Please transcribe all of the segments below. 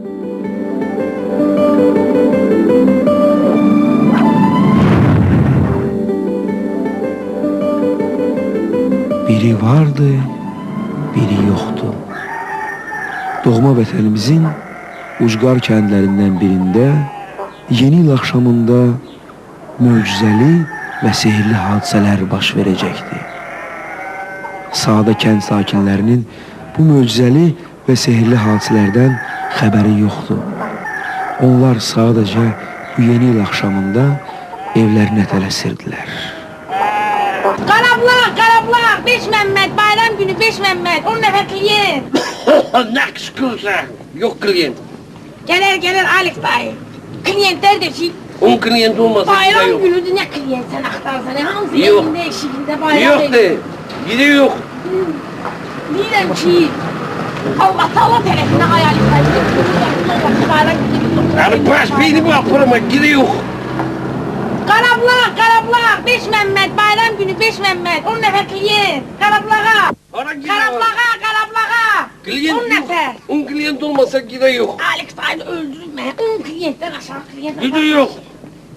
Biri vardı, biri yoktu. Doğma vətənimizin ucqar kəndlərindən birində yeni il axşamında möcüzəli və sehirli hadisələr baş verəcəkdi. Sağda kənd sakinlərinin bu möcüzəli və sehirli hadisələrdən xəbəri yoxdur. Onlar sadəcə bu yeni il axşamında evlərinə tələsirdilər. Qarablar, qarablar, 5 Məmməd, bayram günü 5 Məmməd, 10 nəfər klient. Ne kıskırsa, yok klient. Gələr, Alex dayı. Klientlər də ki, 10 klient olmasa gide bayram yok. günüdür, nə klient sən axtarsan, hansı Yok. evində, eşiyində bayram Yok de, gide yok. Deyirəm ki, Allah Taala tərəfinə hayalimdən bayram günü. Yani baş beyni bu yapırma, gide yok. Qarablar, 5 Məmməd, bayram günü 5 Məmməd, 10 nəfər klient. Qarablağa, Ara gide qarablağa, Klient 10 yok. nəfər. 10 klient olmasa gide yok. Alex dayını öldürmə, 10 klientdən aşağı klient. Gide yok.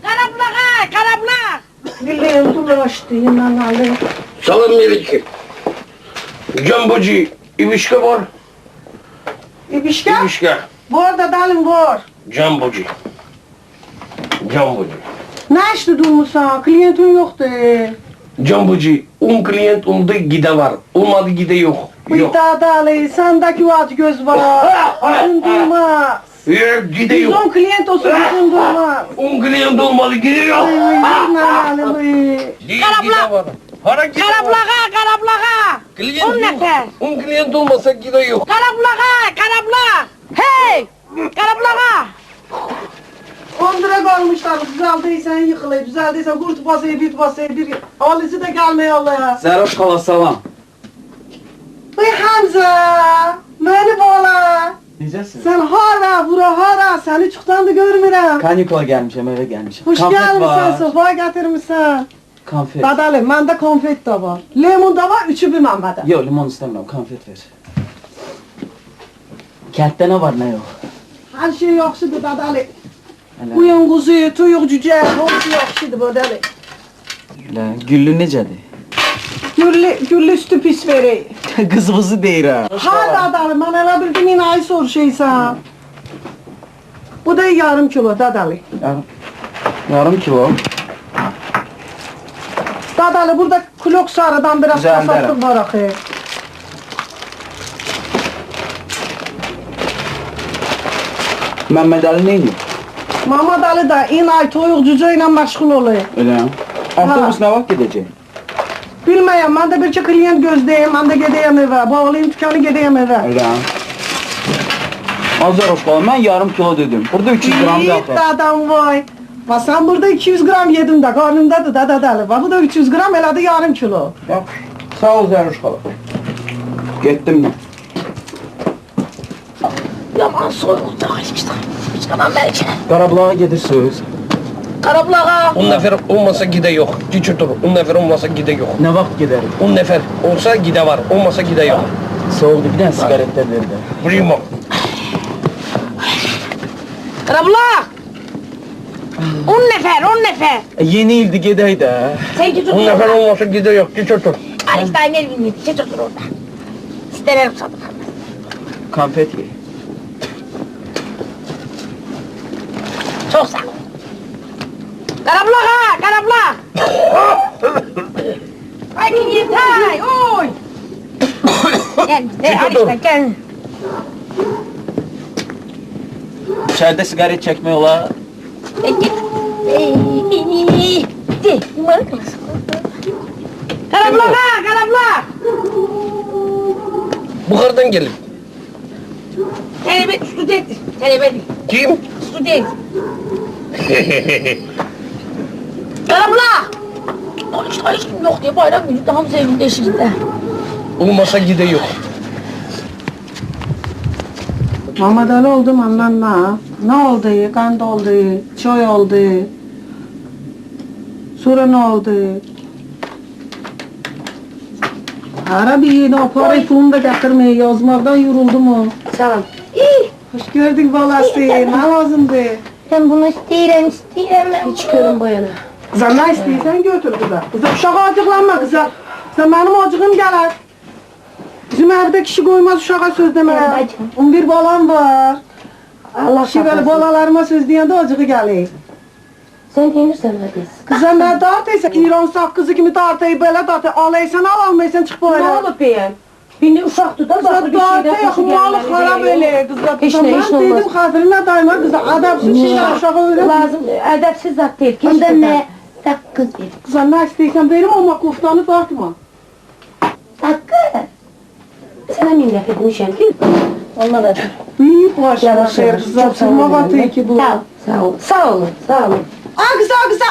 Qarablağa. Bileyim dolaştı inanalı. Salam Melike. Cambocu, İbişke var. İbişke? İbişke. Var da dalim var. Cambocu. Cambocu. Ne işti durmuşsan? Kliyentin yoktu. Cambocu, 10 klient oldu gide var. Olmadı gide yok. Yok. Dadalı, sendeki o acı göz var. Gözün durmaz. Yok, gide yok. 110 kliyent olsa gözün durmaz. 10 klient olmadı gide yok. İnanalı. Gide var. Hara gide var. Qarablağa. Klient 10 yok. nəfər. 10 klient olmasa gide yok. Qarablağa. Hey! Qarablağa. 10 lira kalmışlar. Düzeldiysen yıkılayım. Düzeldiysen kurt basayı, bit basayı, bir alıcı da gelmeye Allah'a. Zəroş xala salam. Uy Hamza. Beni bağla. Necəsin? Sen hara, bura hara. Seni çoktan da görmürəm. Kanikola gəlmişəm, evə gəlmişəm. Hoş Konfet gelmişsin, var. sofa getirmişsin. Konfet. Dadalı, mende konfet de var. Lemon da var, üçü bilmem bada. Yox, limon istəmirəm, konfet ver. Kənddə nə var, nə yox? Her şey yaxşıdır dadalı. Hələ. Uyun kuzu, tuyuq cüce, hamısı yaxşıdır dadalı. Hələ, güllü necədir? Güllü üstü pis verey. Qızğızı deyirəm. Ha dadalı, ben elə bildim inayı soruşaysan. Bu da yarım kilo dadalı. Yarım kilo. Dadalı, burada kulok sarıdan biraz Güzel kasatlık var axı. Məmməd Ali neyini? Mamad Ali da inay toyuq cüce ilə məşğul oluyor. Elə. Avtobus nə vaxt gedəcək? Bilməyəm, mən də bir iki klient gözləyim, mən də gedəyəm evə. Bağlayayım dükkanı, gedəyəm evə. Elə. Az Zəroş xala, mən yarım kilo dedim. Burada 300 qram İyi yaxır. adam vay. Va sen burada 200 gram yedin de karnımdadır da dadalı. Va bu da 300 gram elədi yarım kilo. Yox. Sağ ol Zəroş xala. Getdim mən. Yaman soyuqdur, Çıxadan bəlkə. Qarablağa gedirsiniz. Qarablağa. 10 nefer olmasa gide yok. Küçük dur. 10 nefer olmasa gide yok. Nə vaxt gedərik? 10 nefer olsa gide var. Olmasa gide yok. Soğuqdur, bir dənə siqaret də ver də. Primo. Qarablağa. 10 nəfər. Yeni ildi gedək də. Sen geç 10 otur nefer orada. olmasa gide yok. Küçük dur. Alex dayının evini geç otur orada. İstenen usadık. Konfet ye. Çok sağ ol. Qarablağa. Ay klient ay, oy. Gel, Alex day gel. İçəridə siqaret çəkmək olar. Git. De, numara kılsın. Qarablağa. Buhardan gelin. Talebe, student. Kim? Student. Qarablağa. Ay kim yok diye bayram günü daha evinde eşiğinde. Olmasa gide yok. Mamad Ali oldu ondan ne oldu? Kan oldu, çay oldu. Sonra ne oldu? Ara bir yeni o parayı pulunu da getirmeye yazmaktan yoruldum o. Sağ ol. İyi. Hoş gördük balası, ne lazımdı? Ben bunu istəyirəm. Hiç görün bu yana. Kıza ne istiyorsan götür kıza. Kıza uşağa acıqlanma kıza. Kıza benim acığım gelir. Bizim evde kişi koymaz uşağa söz demeye. Bacım. 11 balam var. Allah Kişi böyle saklasın. balalarıma söz diyende acığı gelir. Sen deyirsən Hadiz. Kıza ne dartıysa İran saqqızı gibi dartıyı böyle dartıyı. Alaysan al almaysan çık bu Ne ara. olub beyəm? Bindi uşaqdır da, Kıza baxır bir şeydən dartı yok malı xarab elə. Kıza Heç nə, ben heç nə dedim olmaz. xatirinə dayma kıza adabsız şeyler uşağa öyle. Lazım, ədəbsiz zat deyil. Keç Onda buradan. nə? Saqqız ver. Kıza ne istiyorsan verim ama kuftanı dartma. Saqqız. Sənə min dəfə demişəm ki, ondan da Büyük başına Yavaş xeyr yavaş, kıza. çok sağ Sırma olun. batıyor ki bu. Sağ ol. sağ ol. Sağ olun, sağ olun. Kıza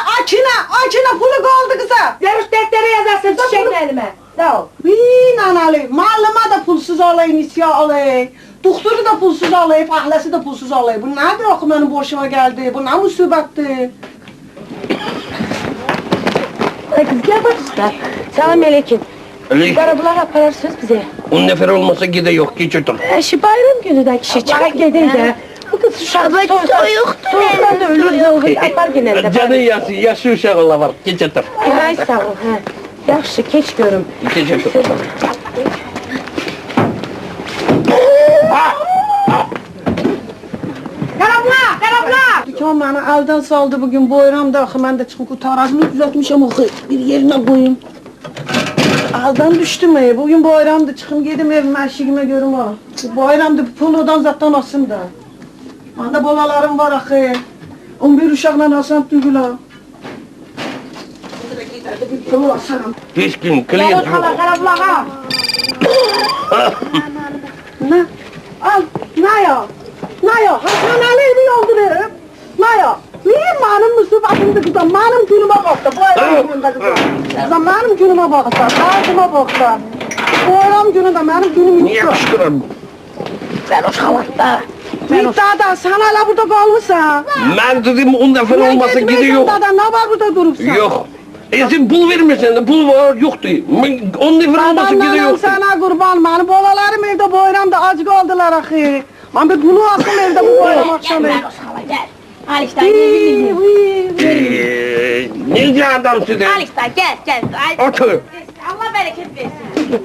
Akina pulu kaldı kıza. Demiş dəftərə yazarsın çiçəklə əlimə. Sağ ol. Nanalı, müəllima da pulsuz alayım, nisya alayım. Doktoru da pulsuz alayım, fahləsi de pulsuz alayım. Bu nədir axı mənim boşuma geldi? Bu nə müsibətdir? Ay kız gel bak usta. Selam aleyküm. Ali, Qarabulaq apararsınız bize. 10 nefer olmasa gide yok, geç otur. Şu bayram günü de kişi çıkar gedeydi ha. Bu kız uşaq soğukdan da ölür. Apar genelde. Canın yaşı, yaşı uşağıyla var, geç otur. Ay sağ ol. Ha. Yaxşı, keç görüm. Geç otur. Dükkan məni əldən saldı bugün boyramda axı mən də çıxım tarazını düzəltmişəm axı bir yerinə qoyum. Əldən düşdüm bugün boyramda çıxım gedim evimə əşiğimə görüm ha. Bu boyramda puludan zatdan asım da. Məndə balalarım var axı. 11 uşaqla asam dügülə. Bir pulu asarım. Hiç gün kliyent yok. Qarabulağa. Nə? Al, nə ya? Nə ya? Hasanəli yoldu verib. Nə ya? Niyə mənim müsibətimdir qızım? Mənim günümə baxdı. Bayram günündə qızım. Qızım, mənim günümə baxdı. Saatımə baxdı. Bayram günündə mənim günüm Niye yoxdur. kışkırırım? Ver o şalatda. Dada, sen hala burada kalmışsın. Ben dedim 10 nefer olmasa gide yok. Dada, ne var burada durupsan? Yok. Sen pul vermesen de pul var yoktu. 10 nefer olmasa gide Adamlarım yoktu. sana kurban. Benim babalarım evde bayramda acı kaldılar axı. Ben bir bunu asım evde bu bayram akşamı. Ver o şalatı gel. Al işte. Al Nece adamsın de? işte gel. Al. Otur. Allah bereket versin.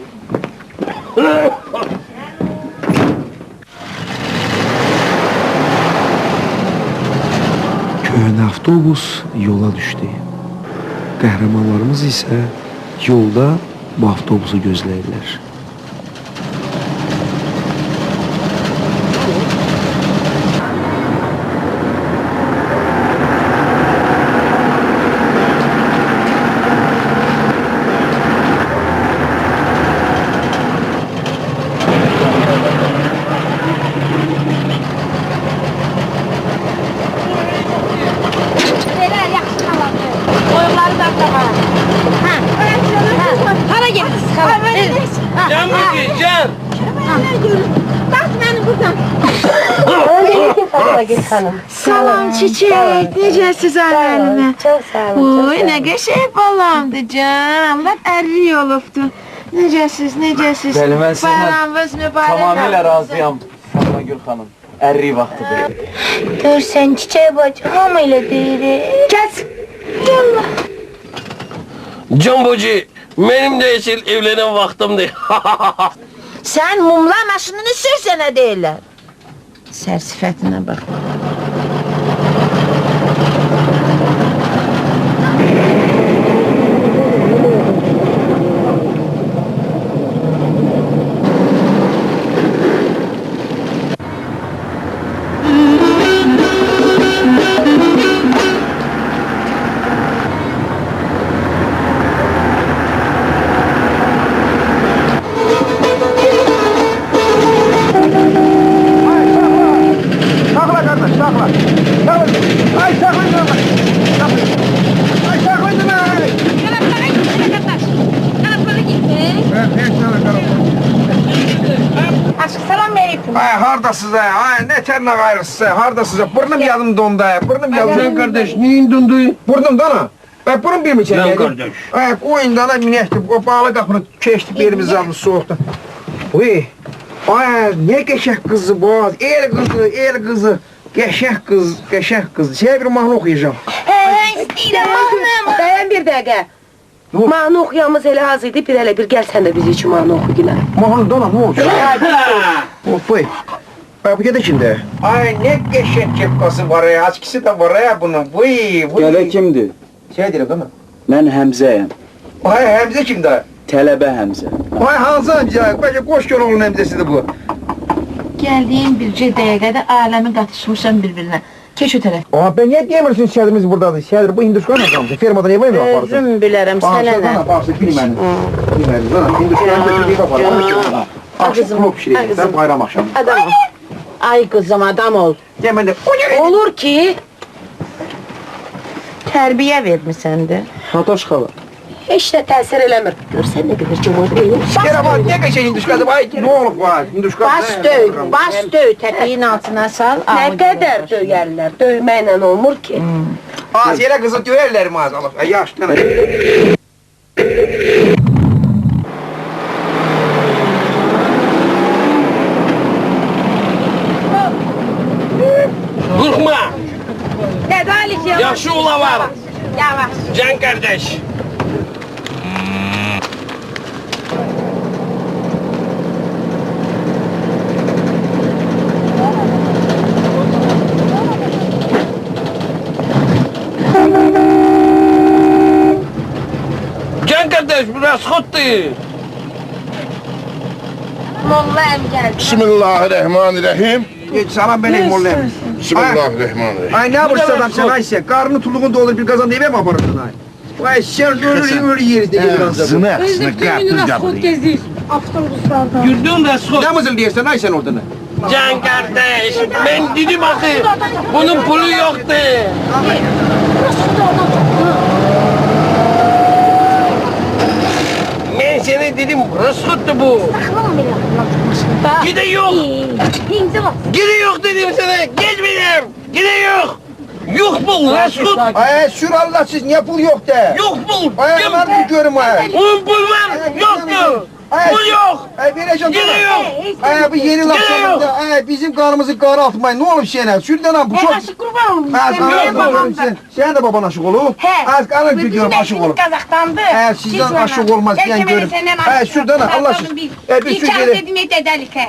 Köhnə avtobus yola düşdü. Qəhrəmanlarımız isə yolda bu avtobusu gözləyirlər. Neler yaxşı şalatı. Oyunları da atlağa. Hara gidiyorsun? Can Bıcı, Can. Dart beni buradan. Öyle ki Fatma Gül Hanım. Salam çiçek, necəsiz əllərimə? Çok sağ olun. Oy, nə qəşəng balamdı can, lap ərli olubdu. Necəsiz? Bəli, mən sizlə Bayramınız mübarək Tamamilə olsun. razıyam Fatma Gül xanım. Ərri vaxtıdır. Görsən çiçeğe bacı hamı ile deyir. Kəs. Can Bıcı, benim de esil evlenen vaktimdi. Sən mumla maşınını sür sənə deyirlər. Sər sifətinə bax. Sakla kardeş, sakla. Ay sakla kardeş. Ay sakla demek. Aşk selam aleyküm. Ay hardasız ha? Ay ne terine gayrısız ha? Hardasız ha? Burnum yadım dondu ha? Burnum Can yadım. kardeş, neyin döndü? Burnum dana. Ben burnum bir mi Can çekeydim? kardeş. Ay oyun dana minekti. O bağlı kapını keçti birimiz aldı soğukta. Uy. Ay ne geçək qızı bu. El qızı. Geçək qız. Şey bir mahnı oxuyacağım. İstəyirəm mahnı. Dayan bir dəqiqə. Mahnı oxuyamız elə az idi, bir elə bir gəl sən də bizi üçün mahnı oxu günə. Mahnı dona ne olacak? Oy. Ay bu gede şimdi. Ay ne geçək kepkası var ya. Açkisi de var ya bunun. Gələ kimdir? Şey diyelim değil mi? Mən Həmzəyəm. Ay Həmzə kimdə? Tələbə Həmzə. Ay hansı Həmzə? Bəlkə Qoşgöloğlu'nun Həmzəsidir bu. Gəldiyim bircə dəqiqədə aləmi qatışmışam bir-birinə. Keç o tərəf. Ama ben niye diyemiyorsun şəhərimiz buradadır? Şəhər bu Hinduşkan adamdır. Fermadan yemeği mi yaparsın? Özüm bilərəm, sənə nə? Bağırsın, bilməni. Bilməni, zana. Hinduşkan'ın götürdüğü yaparlar. Akşam klop pişireyim, sen bayram akşamı. Adam ol. Ay qızım, adam ol. Hemen de... Olur ki, Tərbiyə vermisən də. Fatoş xala. heç də təsir eləmir. Görsən nə qədər cumhur deyil. Kere bak, ne geçen Hinduşkan'da? Ay ne olup var? Hinduşkan... Baş döy, təpiyin altına sal. Nə qədər döyərlər, döyməklə olmur ki. Az yere kızı döverler maazallah. Ay yaşlı ne? Korkma. Nə dalış Yaxşı ola var. Yavaş. Can kardeş. Can kardeş biraz xottu. Molla əmgəl. Bismillahirrahmanirrahim. Geç salam ben mollayım. Bismillahirrahmanirrahim. Ay ne yapıyorsun adam sen ay sen? Karnını tulluğun doldur bir kazan eve mi aparırdın ay? Vay sen ölür yeri de bir anda. Ağzını karpuz yapıyor. Güldün de xot. Ne mızıl diyorsun ay sen orada ne? Can kardeş ben dedim akı. Bunun pulu yoktu. Ben sana dedim rızkıttı bu. Gide yok. Gide yok dedim sana. Gezmedim. Gide yok. Yok bul rızkıt. Ay sür Allah siz niye pul yok de? Yok bul. Ay ben tutuyorum ay. Un pul var. Yoktu. Pul yok. Ay vereceğim Gide sana. yok. Ay bu yeni laf Gene yok. sonunda. Ay bizim karnımızı karartmayın. Ne olur şeyler. Sürden lan bu çok. Ha sen de baban aşık olu. Az karın gidiyorum aşık olu. Kazaktandı. Sizden aşık olmaz diyen görüm. Sürden lan Allah aşkına. Bir sür İkaz geri. dedim edelik he.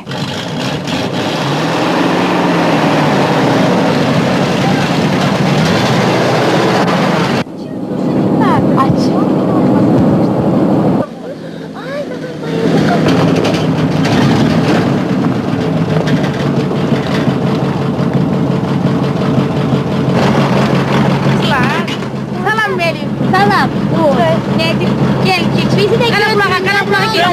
Salam verin. Salam. Nedir? Gel geç. Bizi de gör. Kana kulağa gel.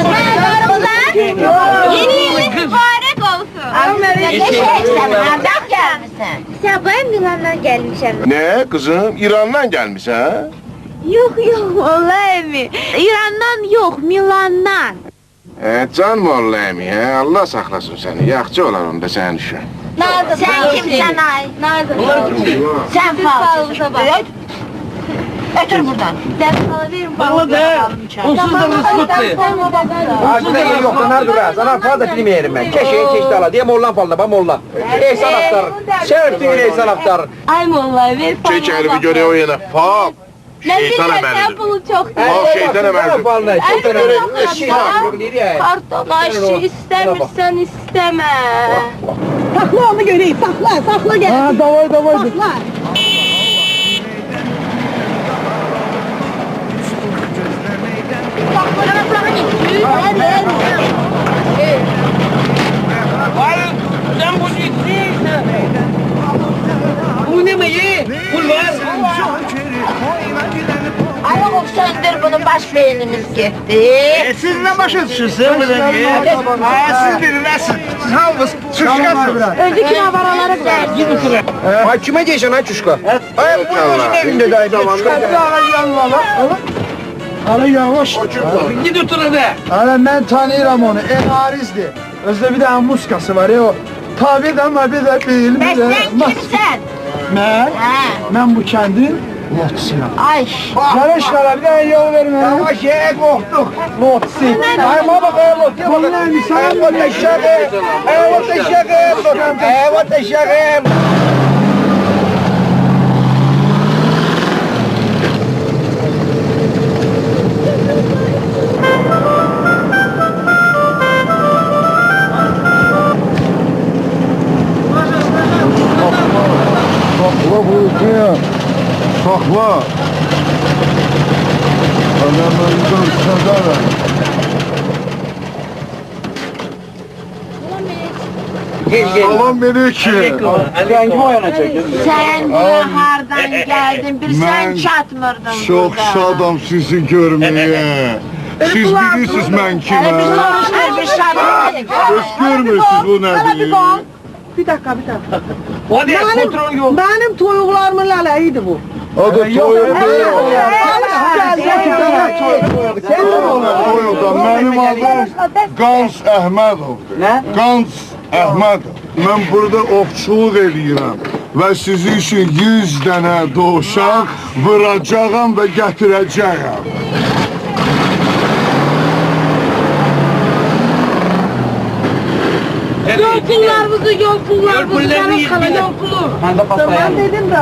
Yeni yılın mübarek olsun. Sen hardan gəlmisən? Sen ben Milan'dan gelmişim. Ne kızım? İran'dan gelmiş ha? Yok vallahi mi? İran'dan yok, Milan'dan. Can molləyim ya. Allah saxlasın səni. Yaxşı olar onda sənin işin. Sen kimsen ay? Nerede? Sen falsın. Ötür buradan. Ben sana veririm. Valla de. Onsuz da rızkıttı. Ağzında yeri yok lan nerede ura? Sana fazla film yerim ben. Keşeğin çeşit ala diye mollan falda ba molla. Ey sanatlar. Şerif düğün ey sanatlar. Ay vallahi ver falan. Çek elimi göre o yana. Fal. Şeytan əməlidir. bunu çok Fal şeytan əməlidir. Falda. Şeytan əməlidir. Kartonaşı istemirsen isteme. Sakla onu göreyim, sakla gel. Ha davay. Sakla. Hayır. Sen bu ciddi. Bu ne mi ye? Pul var. Ay oğlum söndür bunu, baş beynimiz gitti. Siz ne başıyorsunuz? Siz biri nasıl? Halvız. Çuşkasın. Öndeki avaraları ver. Ay kime diyeceksin ay çuşka? Ay bu Allah. evinde de ay çuşka. Hala yavaş. Git otur hadi. Hala ben tanıyorum onu. Hariz'di. Özde bir de muskası var ya o. Tabi de mabi de bilmi de. Sen kimsen? Ben bu kendin Ay. Yarış kala bir daha yol verme. Yavaş ye korktuk. Lotsi. Ay baba lot. Evo teşekkür. Evo teşekkür. Evo teşekkür. Sakla bu ülkeye. Sakla. Adamlarından sadarlar. Salam aleyküm. Rengimi oyana çekin. Sen buraya hardan geldin, bir sen çatmırdın Çok burada. şadam sizi görmeye. Siz bilirsiniz ben kimim. Bir şadın. Siz görmüyorsunuz bu nedir? Bir dakika. Hadi kontrol yok. Benim toyuqlarımın lələyiydi bu. Adı toyuq değil. Toyuqdan benim adım Gans Əhmədovdur. Ne? Gans Əhmədov. Mən burada ovçuluq eləyirəm. Və sizin üçün 100 dənə dovşan vuracağam və gətirəcəyəm. Yol pullarımızı Yol pullarını yol pulu. Ben de pastayı Ben dedim de,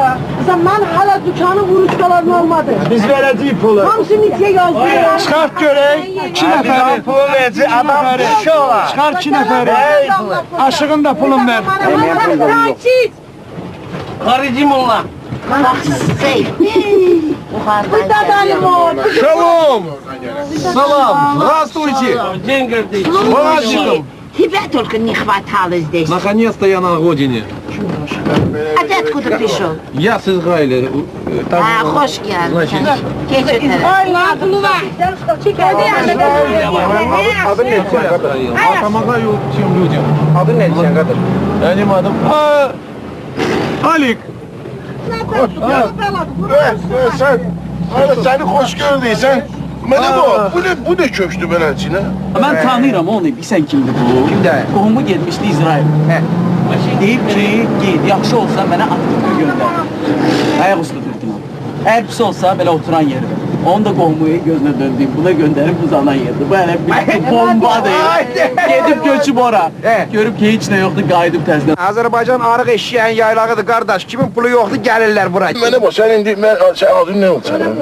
ben hala dükkanın vuruşkalarını almadım. Biz verəcəyik pulu. Hamısını içe yazdım. Çıxart görək. 2 nəfəri. Pul verəcək, adam bir şey olar. Çıxart 2 nəfəri. Aşığın da pulun ver. Haricim onlar. Шалом. Салам. Здравствуйте. День гордый. Мальчиком. Тебя только не хватало здесь. Наконец-то я на родине. А ты откуда пришел? Я с Израиля. А, хош geldin. Geç ötene. Aynen pulu var. Adın ne sen kadar? Помогаю тем людям. Adın ne sen kadar? Benim adım Alik. Sen seni hoş gördüysen. Mənə bu ne köçdü belə içinə? Ben tanıyıram onu, bilsən kimdir bu? Kimdə? Qohumu getmişdi İsrail. Deyib ki, git, yaxşı olsa mənə aktivə göndər. Ayaq üstü tutdum. Əgər pis olsa belə oturan yeri. Onu da qohumu gözünə döndüyüm, buna göndərib uzanan yerdir. Bu hələ bir bombadır. Gedib göçüb ora. Görüb ki, heç nə yoxdur, qayıdıb təzdən. Azərbaycan arıq eşyəyin yaylağıdır qardaş. Kimin pulu yoxdur gəlirlər bura. Mənə bax, sən indi, sən adın nə oldu sənin?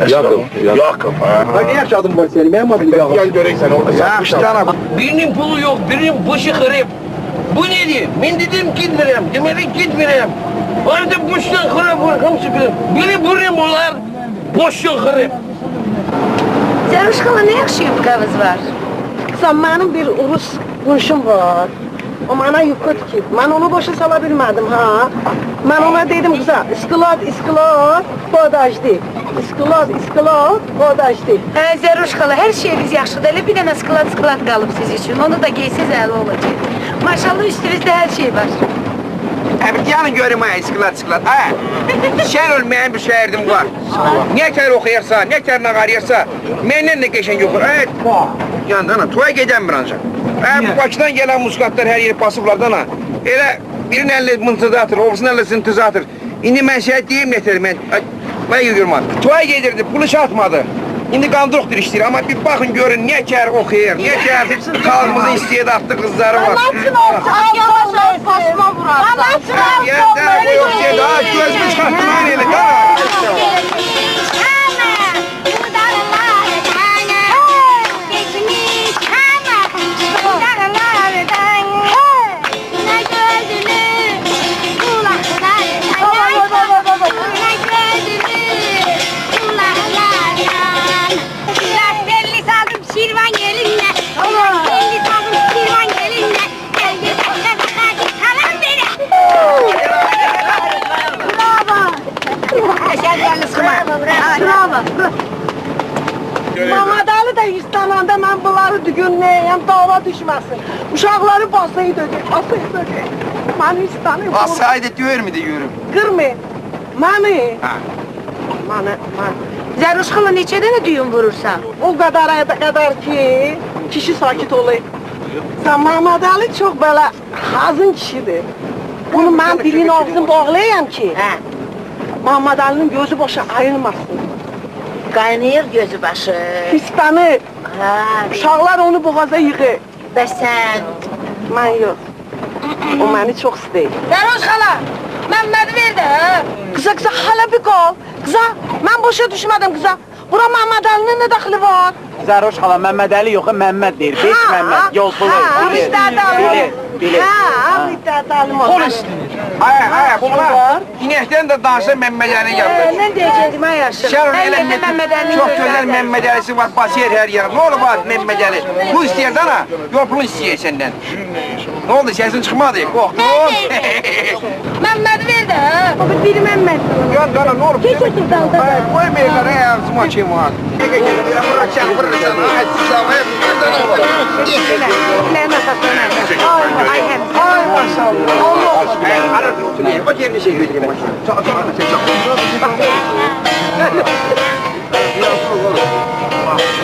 Yakov, ha. Ne yaşadın var senin? Benim adım Yakov. Gel görək səni orada. Yaxşı canım. Birinin pulu yok, birinin başı kırıp. Bu neydi? Ben dedim gitmirem, demelik gitmirem. Orada boştan kırıp, hamısı kırıp. Biri buram olar, boştan kırıp. Zaruşkala ne yaxşı yupkavız var? Sen benim bir Rus qonşum var. O bana yufka tikib. Ben onu boşa sala bilmedim ha. Ben ona dedim kıza, isklad, podajdi. İsklad, podajdi. Zaruşkala her şeyiniz yaxşıdır. Elə bir dənə sklat qalıb siz üçün. Onu da giysiniz əli olacaq. Maşallah üstünüzdə hər şey var. Evet yanın görüm ha isklat. Ha. Şen olmayan bir şehirdim var. Ne kadar okuyarsa, ne kadar nagarıyarsa, menden de geçen yokur. Evet. Yandan tuğa giden bir ancak. Bu Bakıdan gelen muskatlar her yeri basıblardan ha. Elə birinin elle mıntıda atır, oğlusunun elle sıntıza atır. İndi ben şey diyeyim neterim ben. Ben yürüyorum. Tuğa gedirdi, pulu çatmadı. İndi qandırıqdır işləyir, amma bir baxın görün nə kər oxuyur, nə kər xalqımızın istedatlı qızları var. Anlatsın olsa, yavaş basma burası. Anlatsın Yerdən bu yox şeydə, gözümü çıxartdım öyle, Mehmet Ali de istananda ben bunları düğünleyeyim, dava düşmesin. Uşakları basayı dökeyim. Ben istanayım. Asaydı diyor mu diyorum. Kırmı. Mani. Zaruşkala neçə dənə düyün vurursan? O kadar ki kişi sakit olayım. Sen Mehmet Ali çok böyle hazın kişidir. Bunu ben dilini ağzını bağlayayım ki. Muhammed Ali'nin gözü boşa ayırmasın. Qaynayır gözü başı. Pislanır. Ha, Uşaqlar onu boğaza yığı. bəs sən? Mən yox. O məni çox istəyir. Fəroz xala, Məmmədi ver də. Qıza, hala bir qol. Qıza, mən boşa düşmədim qıza. Bura Muhammed Ali'nin nə daxili var? Zəroş xala, Məmməd Əli yox, Məmməd deyir. 5 Məmməd, yol pulu. Ha, Müstədə Alim. Bilir. Ha, Müstədə Alim. Polis. Ay, bunlar inəkdən də dansa Məmmədəli yaptı. Nə deyəcəkdim ay yaşım? Sen onu Əlində elə Məmməd Əli çok güzel Məmmədəlisi var, basıyor her yere. Ne olur bak Məmmədəli? Bu istiyor sana, yol pulu istiyor senden. Ne oldu, sesin çıkmadı? Korktun. Məmmədi ver də. Bir Məmməd. Ya dana ne olur? Keç otur dalda. Koy meyve, ya smaçayım var. Bırakacağım, vurursan. Ləyən atasına. Ay hem. Ay maşallah. Allah. Arasın. Bak yerini şey götüreyim maşallah.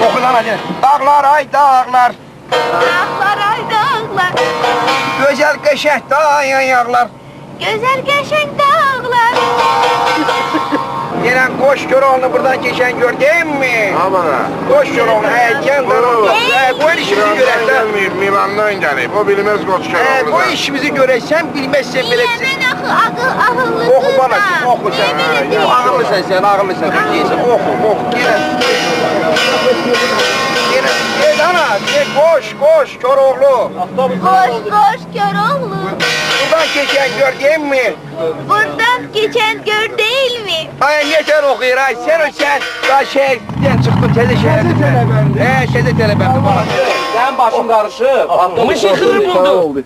Oku lan hadi. Dağlar ay dağlar. Dağlar ay dağlar, Güzel keşeh dağlar. güzel geçen dağlar. Gelen koş Köroğlu'nu buradan geçen gördün mü? Aman ha. Koş Köroğlu'nu, bu işimizi görürsen. Gelmeyip Milan'dan gelip, o bilmez Koçköroğlu'dan. Bu işimizi görürsen bilmezsen bilirsin. Yemen akıllı Oku bana, oku sen. Ağırlısın sen, ağırlısın. Değilsin, oku. Gel ana, gel koş Köroğlu. Koş koş Köroğlu, Buradan geçen gördün mü? buradan geçen gör değil mi? Ay yeter okuyor ay, sen daha şehirden çıktın, teze şehirden. Şeyde telebendi bana. Sən başın qarışıb. Mısıkırı buldu.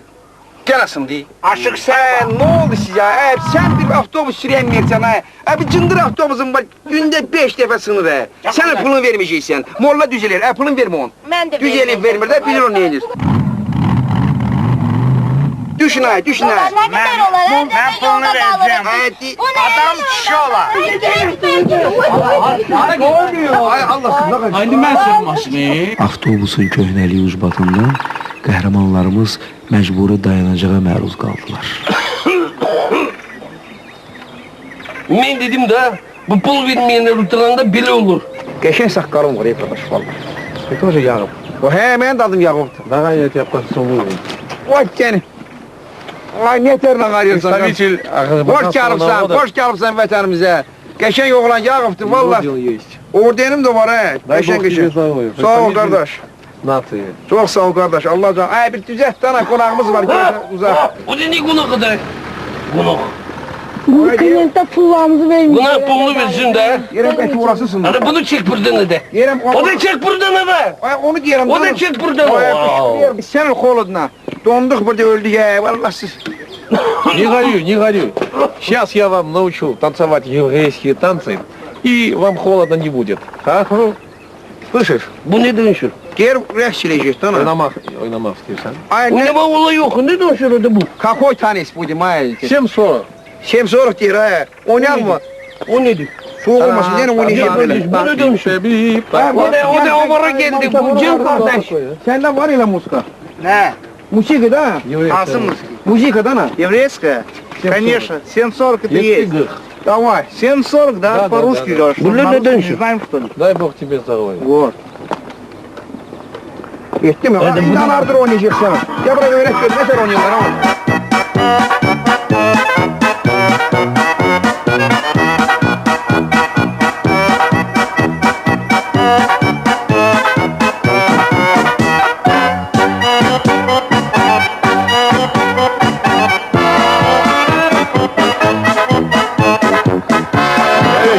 Gel asın değil. Aşık sen, ne oldu size ya? Sen bir avtobus süremiyorsan ha. Bir cındır avtobusun var, günde 5 defa sınır ha. Sen pulunu vermeyeceksin. Molla düzelir, pulunu verme on. Mən də Düzelip vermir de bilir o neyinir. Düşün ay. Ne kadar olar? Ben pulunu vereceğim. Hadi. Adam kişi olar. Ay Allah'ım. Haydi mən sürüm maşını. Avtobusun köhnəliyi ucbatında qəhrəmanlarımız məcburi dayanacağa məruz qaldılar. Ben dedim de bu pul vermeyenler oturanda bile olur. Geçen sakalım var arkadaş vallahi. Peki hoca Yakup. O hemen dadım Yakup'tu. Ne gayet yaparsın olur. Vay seni. Ay ne terle arıyorsun sen? Staviçil. Hoş geldin vatanımıza. Geçen yoğulan Yakup'tu vallahi. Ordenim de var he. Geçen. Sağ ol kardeş. Nasıl? Çok sağ ol kardeş. Allah can. Ay bir düzelt tane konağımız var. Uzak. O da ne konak kadar? Konak. Bu klientə pullarımızı vermiyor. Buna pulunu versin de. Yerem belki orasısın. Hadi bunu çek buradan de. Yerem O da çek buradan de. Ay onu diyelim. O da çek buradan. Biz senin koluna. Donduk burada öldük ya. Vallahi siz. Не горюй. Сейчас я вам научу танцевать еврейские танцы, и вам холодно не будет. Хорошо? Слышишь? Bu ne dönüşür? Gel rehçileyecek sana. Oynamak istiyorsan. Ay ne? Oynama olayı yok. Ne dönüşür orada bu? Kakoy tanesi bu demay. 7.40. Şemsoruk diyor ha. Oynar mı? O nedir? Soğuk olmasın diye oynayacak böyle. Bu ne dönüşür? O da ovara geldi. Bu Cem kardeş. Sende var ya muzika. Ne? Musika da. Nasıl muzika? Muzika da na. Еврейская? Конечно. 7.40 это есть. Давай. 7.40, да? По-русски говоришь. Bunlar ne dönüşür? Не знаем, что ли? Дай Бог тебе здоровья. Вот. Yetti mi? İnanardır oynayacak sana. Ya buraya öğret gör. Ne kadar oynuyorlar ama.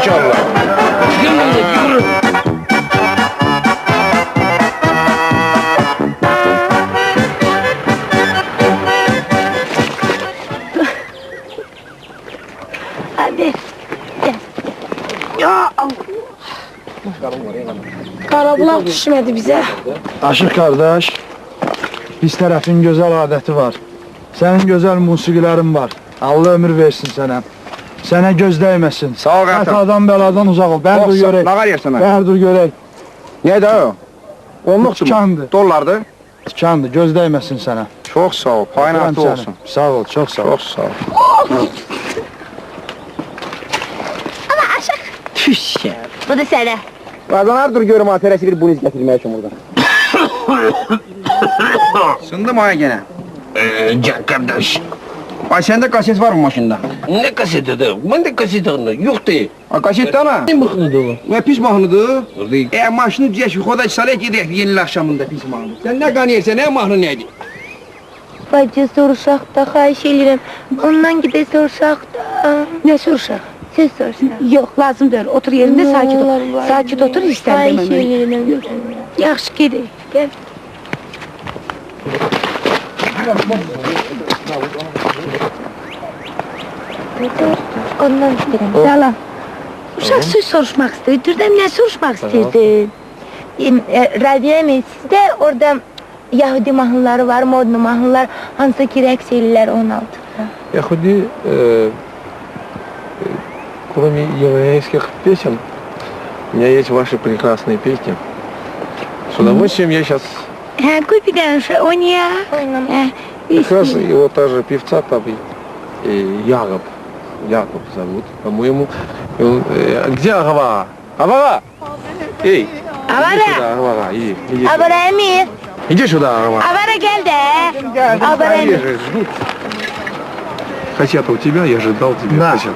Çıkın bunu. Yürü. Hadi. Qarabulaq düşmədi bizə. Aşıq qardaş, biz tərəfin gözəl adəti var. Sənin gözəl musiqilərin var. Allah ömür versin sənə. Sənə göz dəyməsin. Sağ ol qardaş. Xətadan, bəladan uzaq ol. Bəri dur görək. Lağar yer sana. Bəri dur görək. Ne de o? Onlukçu mu? Tikandı. Dollardı. Tikandı, göz dəyməsin sənə. Çok sağ ol. Payın Öpürəm altı səni. olsun. Sağ ol, çox sağ ol. Çok sağ ol. Bu da sənə. Qazanar dur görüm ha, tələsi bir buniz gətirməyə üçün buradan. Sındı mı ha gene? Can kardeş. Ay sende kaset var mı maşında? Ne kaseti de? Ben de kaseti yok değil. Ha kaset de ana. Ne bakımda o? Ne pis mahnıdır? Değil. Maşını düzəş, xoda salet gedək yeni akşamında pis mahnı. Sen ne qanıyırsan, ne mahnı neydi? Bacı soruşaq da, xahiş edirəm. Ondan gidə soruşaq da. Ne soruşaq? Siz soruşaq. Yok, lazım deyil. Otur yerinde sakit ol. Sakit otur, istəndim Xahiş hemen. edirəm. Yaxşı, gedək. Gel. Ondan istəyirəm. Salam. Uşaq söz soruşmaq istəyir. Dürdəm nə soruşmaq istəyirdin? Radiyem sizdə orada Yahudi mahnıları var, modlu mahnılar, hansı ki rəqs eləyirlər 16'da. Yahudi, кроме еврейских песен, у меня есть ваши прекрасные песни. С удовольствием я сейчас Hə, qoy bir dənə oynayaq. как раз его та же певца там, Яков зовут, по-моему. Где Агава? Агава! Эй! Avara! Иди сюда, Агава, иди сюда. Abara Emir, Иди сюда, Агава. Avara gel də. Abara Emir. Хотят у тебя, я же дал тебе Да. хотят.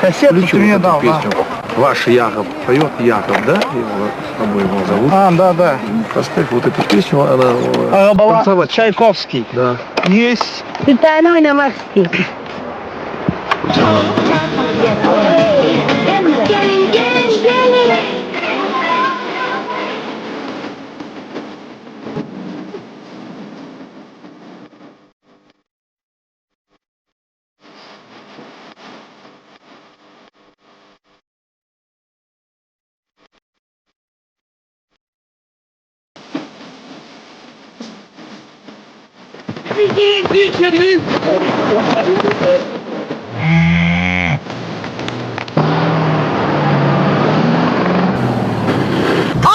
Kaset Включу вот эту песню. Ваш Яков поет, Яков, да? Его, по-моему, зовут. да. Поставь вот эту песню, она... Ağababa танцевать. Çaykovski. Да. Есть. Bir tane oynamaq istəyir. Gelin, gelin, gelin.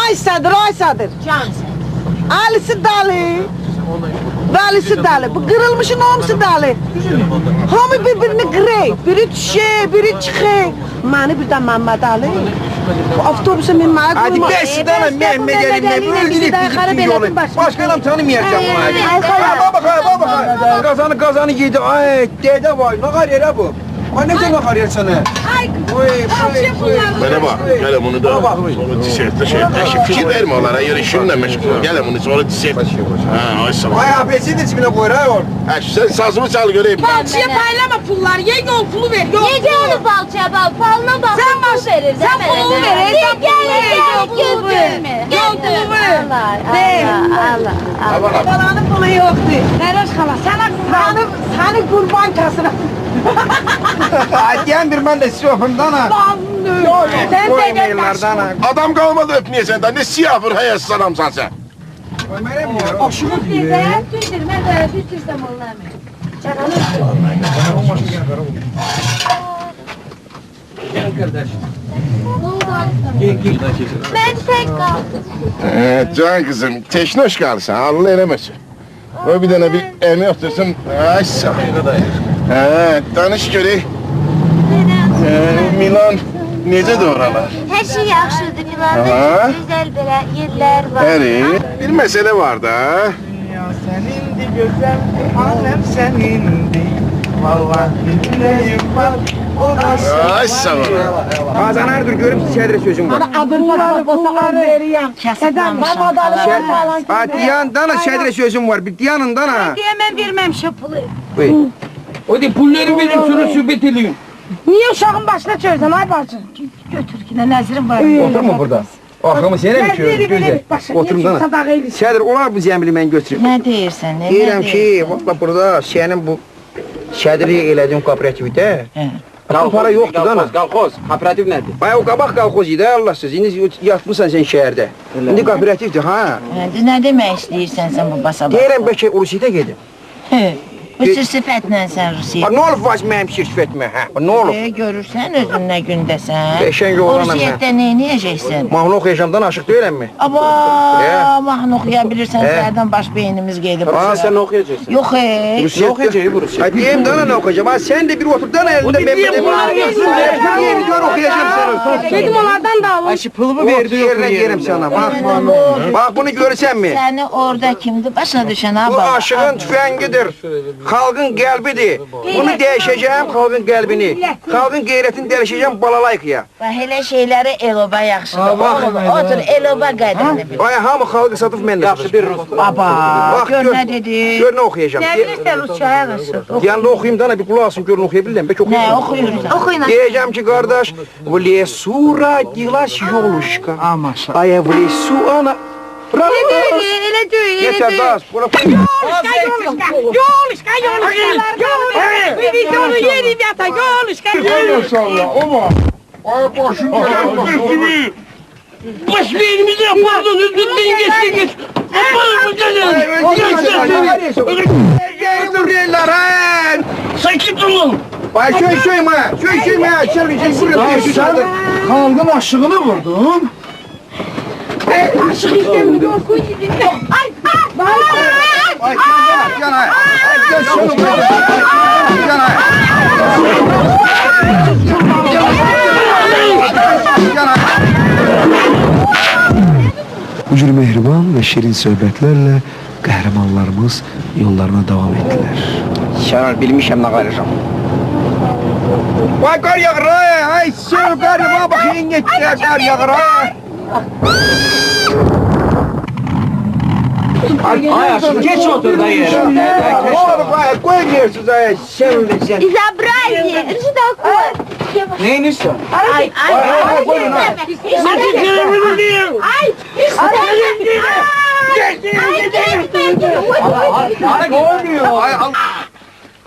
Ay Sadır. Ali'si dalı. Dalısı dalı. Bu kırılmışın hamısı dalı. Hamı birbirini kırıyor. Biri düşüyor, biri çıkıyor. Mani birden Mehmet Ali. Bu avtobusa minmeye Hadi koyma. beş tane Mehmet elimle öldürüp bizim yolu. Başkanım tanımayacağım bunu hadi. Bak. Kazanı yedi. Ay dede vay. Ne kadar yere bu? Ay ne kadar kadar yer sana? Ay, Bana bak, gel bunu da sonra tişörtle fikir verme onlara, yarışınla meşgul. Gel bunu sonra tişört. Ha, ay sabah. Ay abesi de içine koyar ha or. Ha, sen sazımı çal göreyim. Balçıya paylama pullar. Ye yol pulu ver. Yol Yedi onu balçaya bal, falına bal. Sen baş verir. Sen pulu ver. Sen pulu ver. Yol pulu ver. Allah. Babanın pulu yoktu. Nereş hala? Seni kurban kasına. Hadi bir ben de siyafımdan ha. Sen de Koymayırlardan ha. Adam kalmadı öpmeye senden, ne siyah bir hayasız adamsan sen. Koymayırım ya. Aşımı diyor. Tüzdürmə də, tüzdürsəm olamır. Ben tek kaldım. Can kızım, teşnoş kalsın, Allah eləməsin. O bir tane bir elmi otursun, ay sabah. Tanış görək. Milan, necədir oralar? Her şey yaxşıdır Aha. filan. Güzel belə yerler var. Əri, bir mesele var da. Senindi gözlemdi, alem senindi. Vallahi dinleyim var. Ay sağ ol. Kazanardır görüp çedir sözüm var. Pulları veriyem. Neden? Mehmet Ali falan. Ha diyandan ha çedir sözüm var. Bir diyanından ha. Diyemem, vermem şu pulu. O de pulları verin sonra sübet edin. Niye uşağın başına çözdün ay bacı? Götür yine Nəzirim var. Oturma burada. Axımı sənə mi ki? Gözlə. Oturum dana. Sədir, olar bu zəmbili mən götürüm. Nə deyirsən? Deyirəm ki, valla burada sənin bu sədrlik elədiyim kooperativdə para yoxdur dana. Qalxoz, kooperativ nədir? Ay o qabaq qalxoz idi, Allahsız. İndi yatmışsan sən şəhərdə. İndi kooperativdir, ha? Nə demək istəyirsən sən bu basaba? Deyirəm bəlkə Urusiyyə gedim. Bu sifətlə sən Rusiya. Ne olub vaz mənim sifətimə, hə? Ne olub? Görürsən özün nə gündəsən. Beşən yoğlanam mən. Rusiyyətdə neyəcəksən? Mahnı oxuyacamdan aşıq deyiləm mi? Aba, mahnı oxuya bilirsən, səhərdən baş beynimiz gedib. Sen oxuyacaqsan. Yox, Ne oxuyacaq bu Rusya? Ay deyim dana ne okuyacağım? Ha sen de bir otur dana elinde ben bir yeri gör okuyacağım sana. Dedim onlardan da alın. Ayşe pılımı Of verdi yerine yerim sana bak. Bak bunu görürsen mi? Səni orada kimdir? Başına düşən ha Bu baba. aşığın tüfengidir. Halkın kalbidir. Bunu değişeceğim halkın kalbini. Halkın gayretini değişeceğim balalayıkıya. Bax, elə şeyləri eloba yaxşıdır. Oğlum, otur, eloba qədrini bil. Ay hamı halkı satıp mən de Yaxşı bir Rus. Baba, gör nə dedi. Gör ne okuyacağım. Ne bilirsən Rusçaya qışır. Yanında okuyayım dana bir kulağı alsın görün okuyabilirim. Belki Nə okuyayım. oxuyursan? Oxuyun. Diyeceğim ki kardeş, в лесу родилась елушка, а я в лесу она... Elə deyil, Yeter daha, bunu Yoluşka, yoluşka. Bir videonu yerim yata, yoluşka. Ama ay başım geldi. Baş beynimize pardon üzüldün geçtiniz. Sen kimsin lan? Ay şöyle ma, şöyle ma, Sen halkın aşığını vurdun. Aşık istemiyorum, yorgun gidin. Ay, Ay can ay, gel şunu buraya. Can ay. Can ay. Bu cür mehriban ve şirin söhbətlərlə qəhrəmanlarımız yollarına davam etdilər. Şanar bilmişəm nə qarışam. Vay qar yağır ay, söv qar yağır, bakayın getdi qar yağır ay. Ay aşkım geç otur da yere. Oğlum ay, koy yersiz ay, şimdi sen. Изобразие! Жидокот! Neyin istiyor? Ay,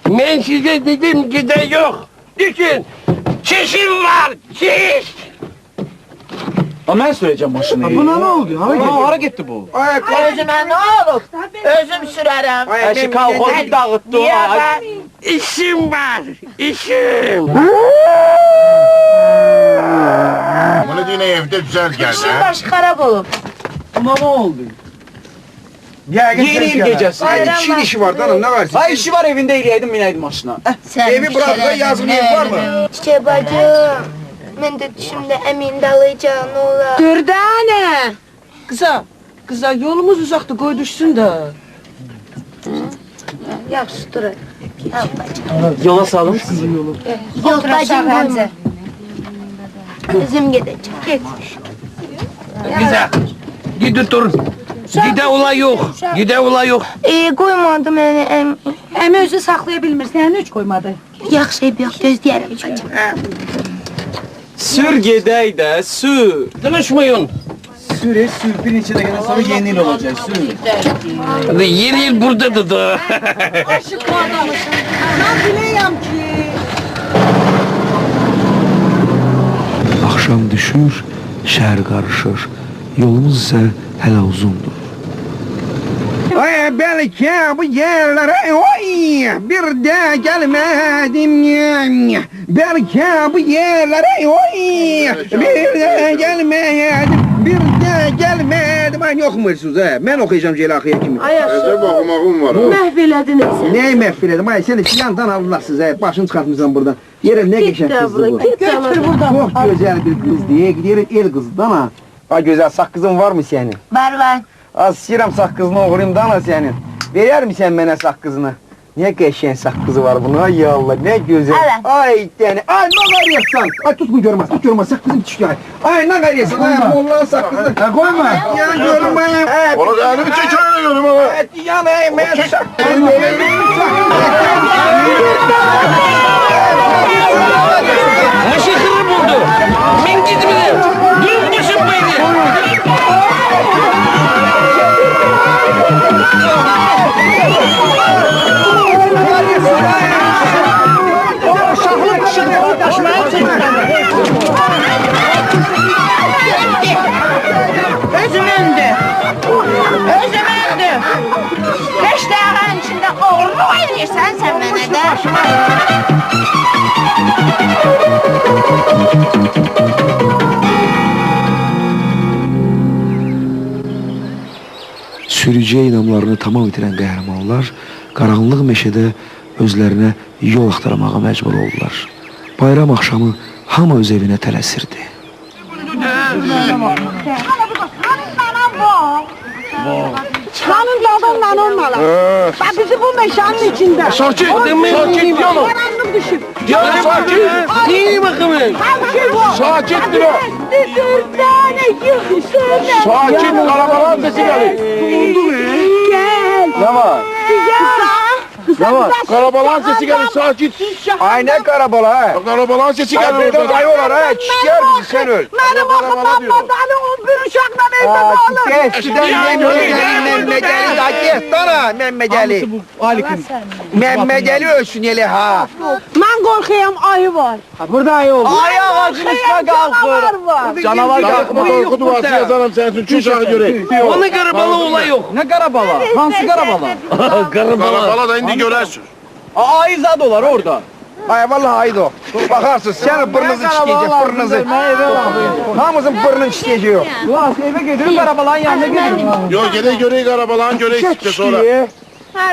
Ben size dedim ki de yok. Düşün. Çişim var, çiş. Ama ben söyleyeceğim başını. Buna ne oldu? Hara gitti bu? Ay, Özümə nə olub? Özüm sürərəm. Ayşe kalkozu dağıttı. Niyə ben? İşim var, işim. Bunu yine evde düzel geldi İşin ha. başı xarab olub. Ama ne oldu? Yeni il gecesi. Ay, Çin işi var da ne var? Ay işi var evinde eləyəydim, minəydim maşına. Sən Evi bırak da yazın ev var mı? Çiçek bacım, mən də düşümdə əmin dalıyacaq, nə olar? Dürdane. Kıza yolumuz uzaktı, koy düşsün de. Yaxşı, dur. Yola salın. Yox, bacım, qoyma. Özüm gedəcəm. Get. Güzel. Gidi dur. Gide ola yok. Gide ola yok. Qoymadı məni əmi. Əmi özü saxlaya bilmir, səni heç qoymadı. Yaxşı, yox, gözləyərəm bacım. Sür gedək də, sür. Konuşmayın. Sür, sür. Bir neçə dəqiqədən sonra yeni il olacaq, sür. Hadi yeni yıl buradadır da. Aşık bu adamısın. Ben bileyim ki. Axşam düşür, şəhər qarışır. Yolumuz isə hələ uzundur. Ay belki bu yerlere oy bir de gelmedim. Belki bu yerlere oy bir de gelmedim. Bir de gelmedim. Ay yok musunuz ha? Ben okuyacağım Celakı'ya kimi. Recep okumağım var ha. Məhv elədin sən. Neyi mehfil edim? Ay seni yandan Allahsız ha. Başını çıkartmışsın buradan. Yere ne geçen kızdı bu? Götür buradan. Çok güzel bir kız diye. Yeri el kızdı ama. Ay güzel sakkızın var mı senin? Var. Az siram sakkızını oğurayım dana senin. Verer mi sen bana sakkızını? Ne geçen sakkızı var bunun? Ay ya Allah ne güzel. Evet. Ay yani. Ay ne gariyatsan. Ay tut bu görmez. Tut görmez. Sakkızın çıkıyor. Ay ne gariyatsan. Ay Allah'ın sakkızı. Koyma. Ya görme. Onu da elimi çek öyle görüm ama. Evet yanayım ben sakkızı. Başı kırıp oldu. Ben gitmedim. Dün başım baydı. Özüm öndü. 5 dəqiqənin içində oğurluq edirsən sən mənə də. Sürücüyə inamlarını tamam itirən qəhrəmanlar qaranlıq meşədə özlərinə yol axtarmağa məcbur oldular. Bayram axşamı hamı öz evinə tələsirdi. Kanın adamla olmalı. Bak bizi bu meşanın içinde. Sakit, sakit diyorum. Karanlık düşüp. Ya sakit. İyi bakımı. Sakit dur. Sakit, kalabalığın sesi gelir. Gel. Ne var? Ne var? Karabalağın sesi gelir, sakit. Ay ne karabalığı? Karabalağın sesi Ay gelir. buradan ayı olar ha, çişler bizi sen öl. Benim okumam badanı 11 uşakla evde kalır. Eskiden Mehmet Ali get dana Mehmet Ali. Mehmet Ali ölsün hele ha. Ben korkuyorum ayı var. Burada ayı oldu. Ay ağacın üstüne kalkır. Canavar Kalkma korku duası yazarım sen için çuşağı göreyim. Onun karabalığı olay yok. Ne karabala? Hansı karabala? Karabala da indi görersin. Ayı zad olar orada. Ay vallahi aydı o. Bakarsın senin burnunuzun çiğneyecek burnunuzun. Hamımızın burnunun çiğneyeceği yok. Ulan eve gidiyorum karabalağın yanına gidiyorum. Yo gene göreyi karabalağın göreyi işte sonra.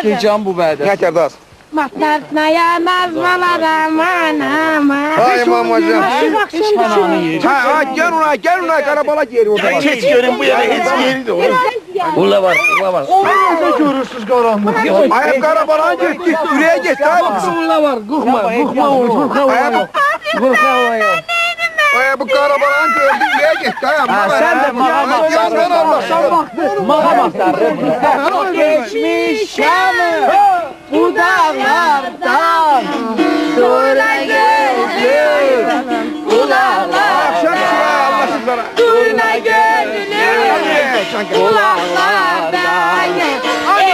Gecem bu bende. Yeter daha az. Matlartmaya nazmalarım anama. Ay mamacığım. Hiç kanağını yerim. Ha gel ona karabalık yeri orada var. Hiç görün bu yana hiç yeri de oğlum. Ula var, ula var. Orada görürsüz karanlık. Ay karabalığın gitti, yüreğe gitti abi kızım. Ula var, korkma, korkma. Ay bu karabalığın gördü, yüreğe gitti ha. Sen de Yandan Allah sana. Mağa bak geçmiş yanı bu dağlardan sonra geldim bu dağlardan sonra geldim bu dağlardan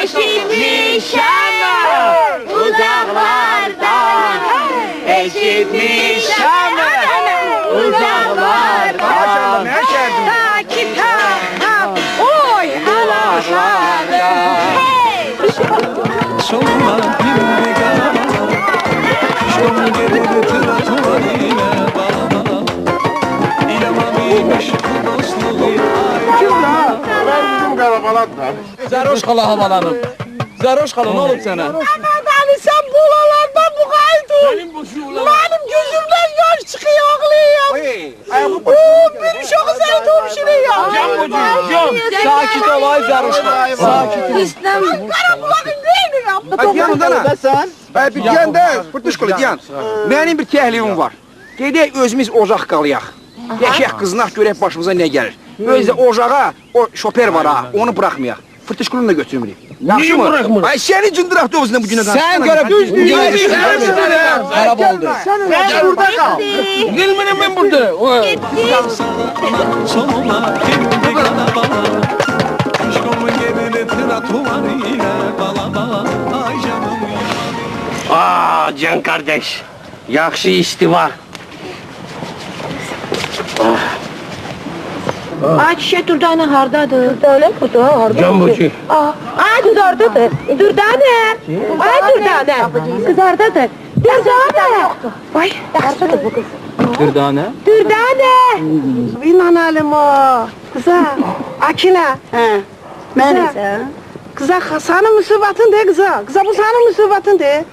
eşitmiş yanı uzaklardan eşitmiş yanı uzaklardan takip oy halalardan Solma bir karabalan Şom gelir tıratuvarıyla bala İlamamış bu dostluğu Ben karabalat da. Zaroş kala havalanım. Zaroş kala ne olur sana? Anadolu sen buralardan bu kaydın. Benim gözümden yaş çıkıyor ağlayayım. Bir şoku zeytin pişiriyor. Sakin ol ay Zaroş kala. Sakin ol. Karabulakın neyini yaptı? Ay yanında lan. Ay bir diyende fırtışkılı diyan. Benim bir təhlifim var. Gedək özümüz ocaq qalayaq. Yaşayaq qızınaq görək başımıza nə gəlir. Özdə ocağa o şoper var ha, onu bırakmayaq. Fırtışkılını da götürmürük. Yaxşı mı? Ay seni cındır avtobusunda bugüne kadar. Sen göre düz Arap oldu. Sen burada kal. Gelmedim ben burada. Solma bir karabalan Şom gelir tıratuvarıyla bala Ay canım Aa Can kardeş. Yaxşı işti var. Ay çiçek Dürdane hardadır? Dürdane burada, hardadır. Can Burcu. Ay kız oradadır. Dürdane. Ay Dürdane. Kız oradadır. Dürdane. Ay hardadır bu kız. Dürdane. Dürdane. İnanalım o. Kıza. Akile. He. Melisa. Kıza senin musibetin de kıza. Kıza bu senin musibetin de.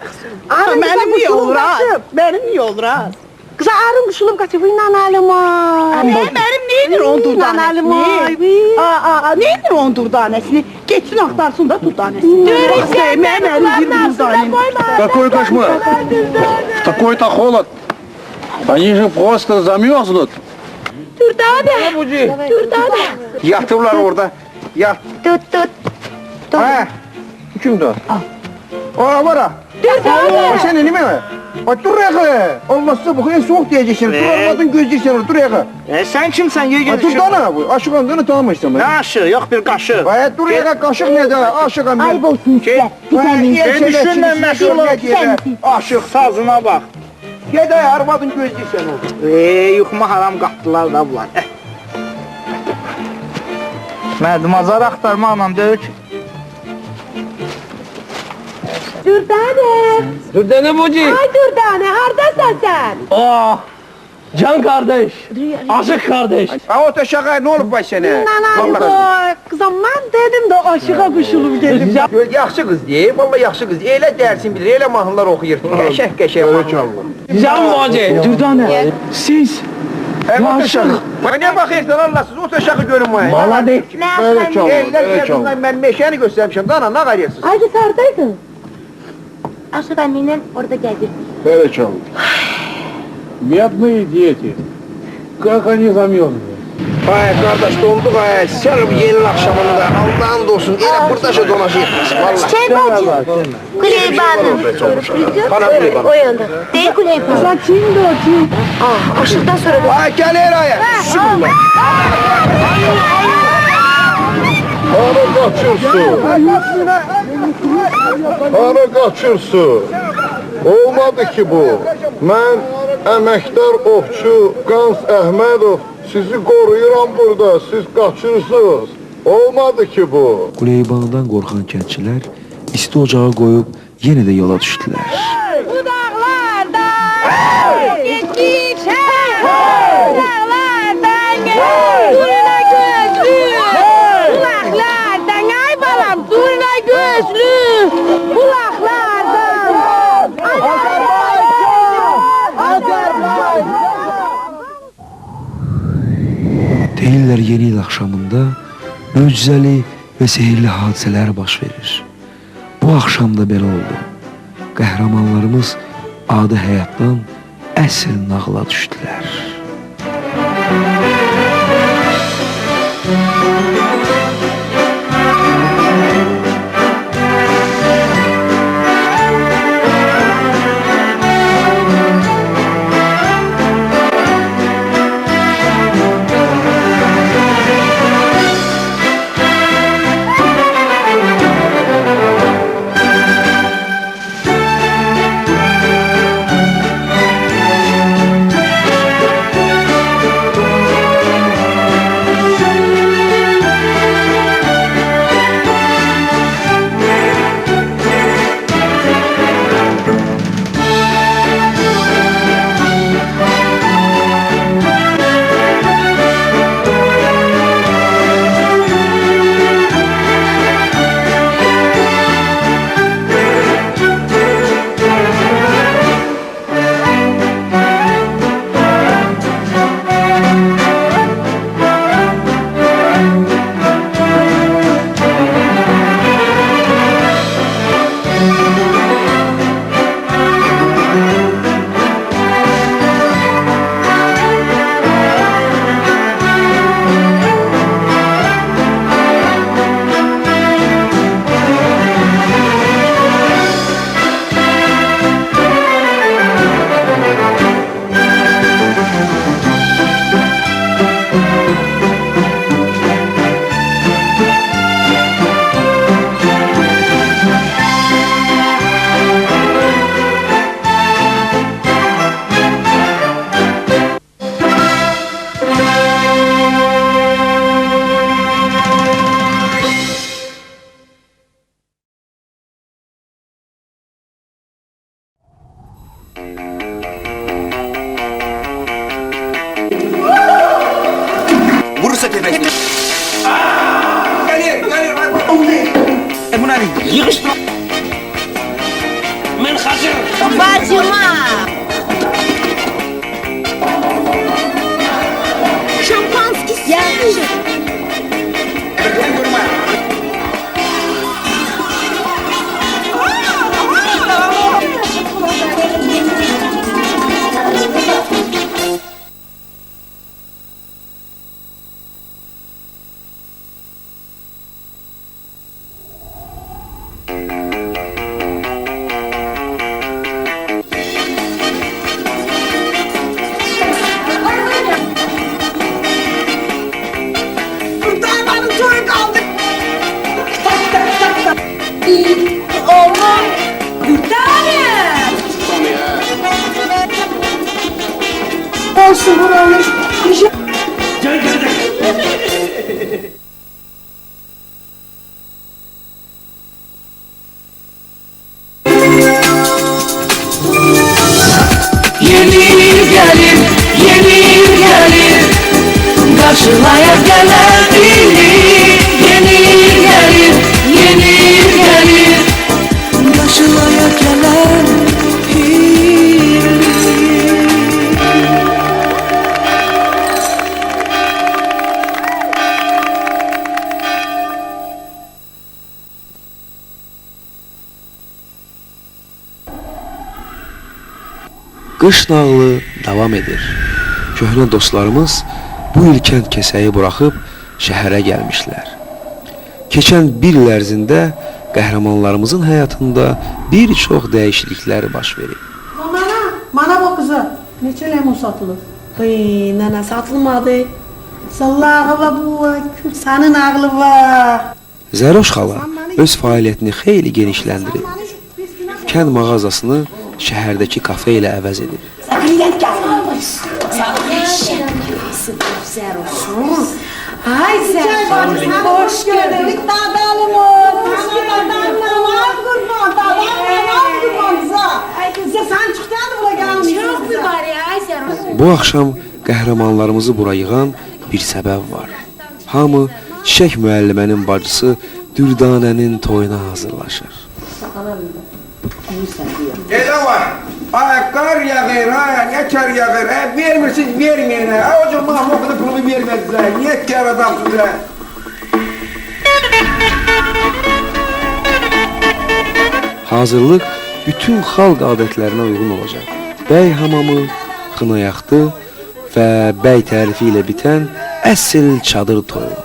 Benim yol rast. Benim yol rast. Kıza arım kuşulup kaçıyor. İnanalım o. Benim nedir on durdanesini? Nedir on durdanesini? Geçsin aktarsın da durdanesini. Какой кошмар! Такой-то холод! Они же просто замерзнут! Dürdane. Dürdane. Yatırlar orada. Yat. Tut. Ha. Kimdi o? Ora var ha. Dürdane. Sen ne mi? Dur yağı. Olmazsa bu kadar soğuk diyeceksin. Dur olmadın gözeceksin. Dur yağı. Sen kimsen ye Dur dana bu. Aşık andığını tanımışsın. Ne aşığı? Yok bir kaşığı. Dur yağı kaşık ne de? Aşık andığını. Ayıp olsun size. Ben düşünmem meşhur ol. Aşık sazına bak. Gede arvadın gözeceksin o. Yuxuma haram qatdılar da bunlar. Mərdum azar axtarmaqla deyil ki. Dürdane. Dürdane Boci. Ay Dürdane, hardasan sen? Oh! Can kardeş, aşık kardeş. Ha o taşağa ne olub bay sənə? Nanay, kızım ben dedim de aşığa kuşulum dedim. Yaxşı qız deyil, vallahi yaxşı qız. Elə dərsin bilir, elə mahnılar oxuyur. Qəşəng mahnılar. Can Boci. Dürdane, siz. O taşağı. Bana ne bakıyorsun Allahsız, o taşağı görünmüyor. Maladik. Elə gəldindən mən meşəni göstərmişəm, dana nə qarıyırsınız? Ay biz hardaydın? Aşık anneyle orada geldik. Böyle çalın. Бедные дети. Как они замерзли. Ay qardaş donduk ay, sən bu yeni axşamında Allah'ın olsun, elə buradaca donacaq. Vallahi. Şey bacı, Kuleyban'ın. Bana Kuleyban. O yanda. Değil Kuleyban. Sen kimdi o kim? Ah, aşıktan sonra da. Ay gəl aya. Şükürlər. Hara kaçırsın? Hara kaçırsın? Olmadı ki bu. Ben emektar ovçu Gans Əhmədov sizi koruyuram burada. Siz kaçırsınız. Olmadı ki bu. Kuleybandan qorxan kəndçilər isti ocağı qoyub yenə də yola düşdülər. Budaqlarda yetişən Budaqlardan Durna gözlü Kulaqlardan ay balam Durna gözlü Kulaqlardan Deyirlər yeni il axşamında möcüzəli və sehirli hadisələr baş verir. Bu axşam da belə oldu. Qəhrəmanlarımız adi həyatdan əsl nağıla düşdülər. Vurursa tepesine. Geliyor. Buna ne? Yığıştı. من خسر Bacıma. Şampanski geldi. Olsun buranın. Karşılaya gelen biri yeni gelir, yeni gelir. Karşılaya gelen biri. Qış nağılı davam edir. Köhnə dostlarımız bu il kənd kəsəyi buraxıb şəhərə gəlmişlər. Keçən bir il ərzində qəhrəmanlarımızın həyatında bir çox dəyişikliklər baş verib. Bana bak kızı. Neçə lemon satılır? Nana satılmadı. Sallağı var bu, senin ağlı var. Zəroş xala öz fəaliyyətini xeyli genişləndirib. Kənd mağazasını şəhərdəki kafe ilə əvəz edib. Ay sen hoş gördük dadalımız. Sen çıktın bula gelmiş. Çok mübarek Aysel. Bu axşam qəhrəmanlarımızı bura yığan bir səbəb var. Hamı Çiçək müəllimənin bacısı Dürdanənin toyuna hazırlaşır. Elə var. Ay qar yağır, ay ne kar yağır. Vermirsiniz, vermeyin. O zaman Mahmud'un pulu vermezler. Niye kar adamsınız? Hazırlıq bütün xalq adətlərinə uyğun olacaq. Bəy hamamı, xınayaxtı və bəy tərifi ilə bitən əsl çadır toyu.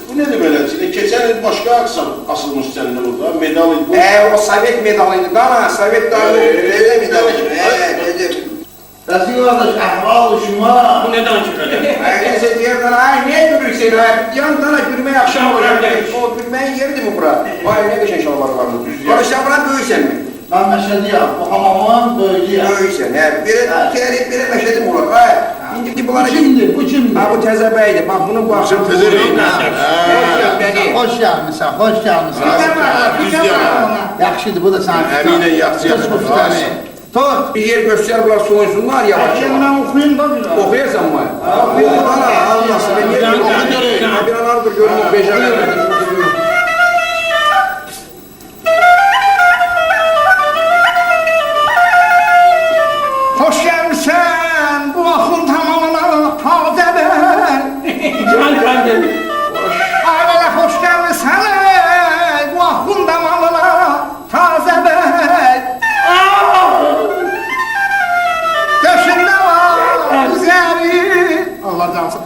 Bu nedir böyle? Geçen yıl başka aksam asılmış seninle burada. Medalıydı bu. O Sovet medalıydı. Dana Sovet dalı. Öyle medalı. Razı kardeş, ahval şuma. Bu ne danışık? Herkese diğer dana, ay ne gülürsün? Yan dana gülmeye akşam olur. O gülmeyin yeri mi bura? Ay ne geçen şalvar var mı? Kardeşler buna böyüsen mi? Ben meşediyim. Bu hamamın böyleyim. Böyüsen. Biri meşedim olur. İndiki bunlara Kimdir? Bu kimdir? Ha bu teze beydi. Bak bunun bu akşam teze beydi. Hoş gelmişsin, hoş gelmişsin. Yaxşıdır, bu da sana. Əminə yaxşı yaxşı. Tut. Bir yer göster bunlar soyunsunlar yavaş yavaş. Ben okuyayım da biraz. Okuyarsan mı? Okudana anlasın. Ben yerim okuyayım. Bir anardır görünür. Beşerler. Hoş gelmişsin, bu akıl tamamına taze ben. Can kardeşim. Ayvara hoş gelmişsin, bu akıl tamamına taze ben. Döşünde var güzeli. Allah cansın.